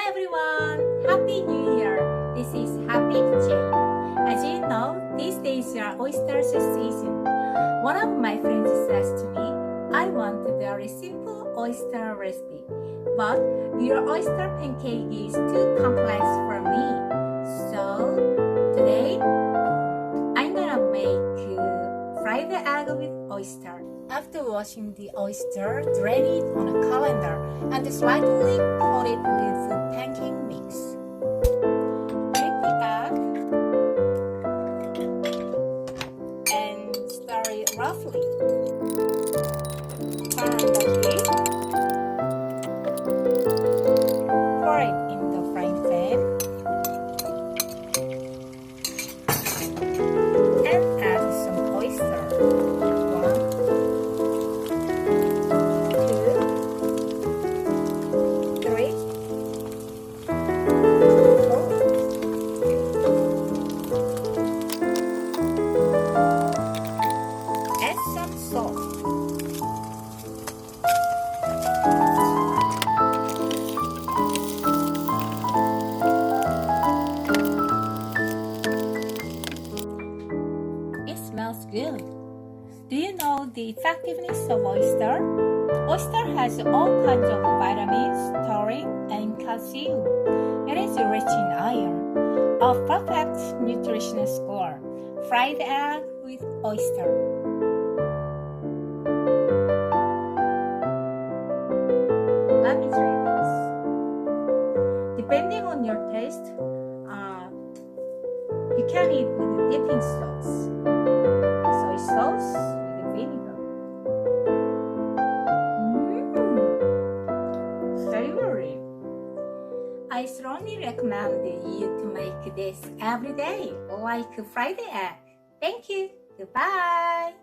Hi everyone! Happy New Year! This is Happy Jane. As you know, these days are oyster season. One of my friends says to me, I want a very simple oyster recipe, but your oyster pancake is too complex for me. So today, I'm gonna make fried egg with oyster. After washing the oyster, drain it on a colander and slightly coat it with pancake mix. Take the egg and stir it roughly. Turn on the heat. Pour it in the frying pan and add some oyster. Add some salt. It smells good. Do you know the effectiveness of oyster? Oyster has all kinds of vitamins, taurine, and calcium. It is rich in iron. A perfect nutritional score. Fried egg with oyster. Let me try this. Depending on your taste, you can eat with dipping sauce. Soy sauce with vinegar. Savory. I strongly recommend you to make this every day, like fried egg. Thank you. Goodbye.